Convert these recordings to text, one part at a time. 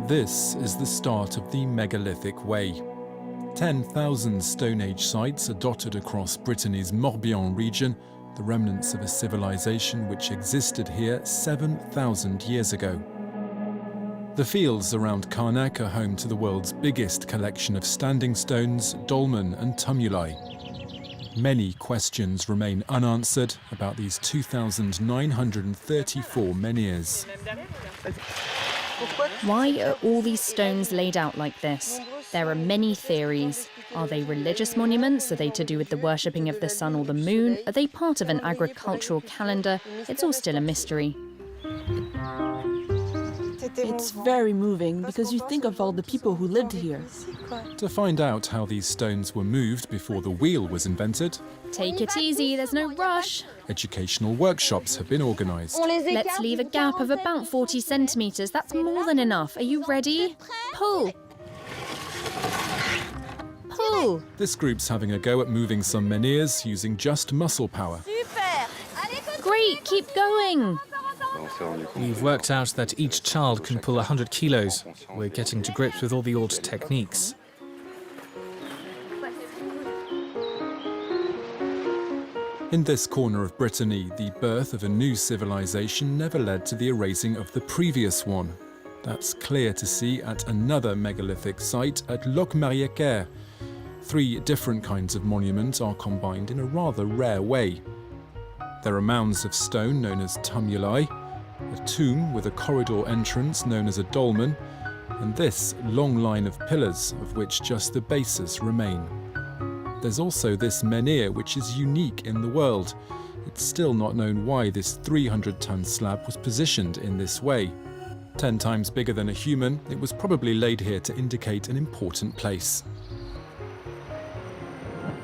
This is the start of the megalithic way. 10,000 Stone Age sites are dotted across Brittany's Morbihan region, the remnants of a civilization which existed here 7,000 years ago. The fields around Carnac are home to the world's biggest collection of standing stones, dolmen and tumuli. Many questions remain unanswered about these 2,934 menhirs. Why are all these stones laid out like this? There are many theories. Are they religious monuments? Are they to do with the worshipping of the sun or the moon? Are they part of an agricultural calendar? It's all still a mystery. It's very moving because you think of all the people who lived here. To find out how these stones were moved before the wheel was invented, Take it easy, there's no rush. educational workshops have been organised. Let's leave a gap of about 40 centimetres. That's more than enough. Are you ready? Pull. Pull. This group's having a go at moving some menhirs using just muscle power. Great, keep going. We've worked out that each child can pull 100 kilos. We're getting to grips with all the old techniques. In this corner of Brittany, the birth of a new civilization never led to the erasing of the previous one. That's clear to see at another megalithic site at Lecumberrier. 3 different kinds of monuments are combined in a rather rare way. There are mounds of stone known as tumuli, a tomb with a corridor entrance known as a dolmen, and this long line of pillars of which just the bases remain. There's also this menhir, which is unique in the world. It's still not known why this 300-ton slab was positioned in this way. 10 times bigger than a human, it was probably laid here to indicate an important place.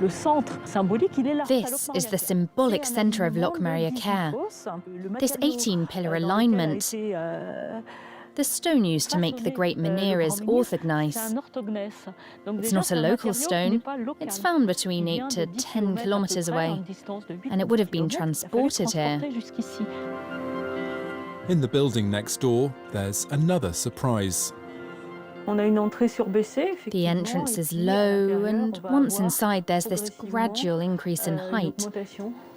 This is the symbolic centre of Lecumberrier. This 18-pillar alignment. The stone used to make the great menhir is orthogneiss. It's not a local stone. It's found between 8 to 10 kilometres away, and it would have been transported here. In the building next door, there's another surprise. The entrance is low, and once inside there's this gradual increase in height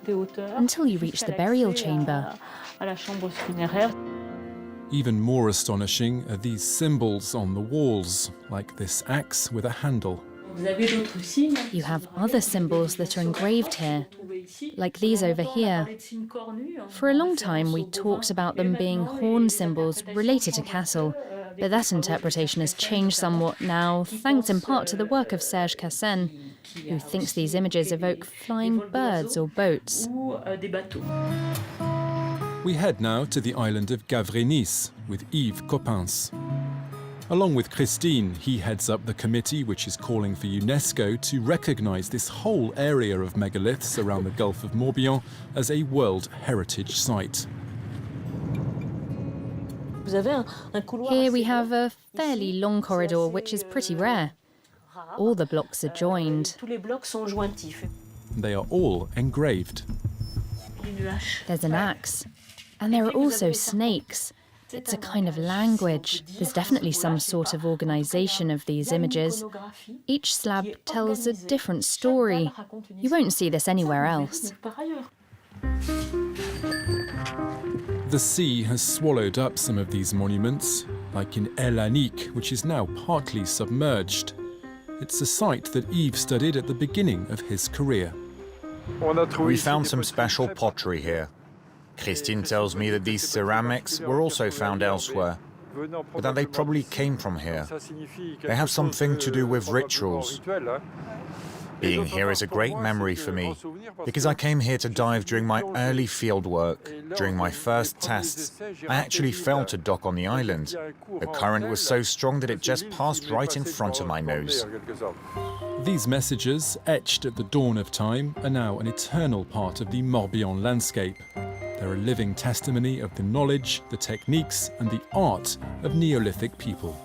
until you reach the burial chamber. Even more astonishing are these symbols on the walls, like this axe with a handle. You have other symbols that are engraved here, like these over here. For a long time we talked about them being horn symbols related to cattle, but that interpretation has changed somewhat now, thanks in part to the work of Serge Cassen, who thinks these images evoke flying birds or boats. We head now to the island of Gavrenis with Yves Coppens. Along with Christine, he heads up the committee which is calling for UNESCO to recognise this whole area of megaliths around the Gulf of Morbihan as a World Heritage Site. Here we have a fairly long corridor, which is pretty rare. All the blocks are joined. They are all engraved. There's an axe. And there are also snakes. It's a kind of language. There's definitely some sort of organisation of these images. Each slab tells a different story. You won't see this anywhere else. The sea has swallowed up some of these monuments, like in El Anik, which is now partly submerged. It's a site that Yves studied at the beginning of his career. We found some special pottery here. Christine tells me that these ceramics were also found elsewhere, but that they probably came from here. They have something to do with rituals. Being here is a great memory for me, because I came here to dive during my early field work. During my first tests, I actually fell to dock on the island. The current was so strong that it just passed right in front of my nose. These messages, etched at the dawn of time, are now an eternal part of the Morbihan landscape. They're a living testimony of the knowledge, the techniques, and the art of Neolithic people.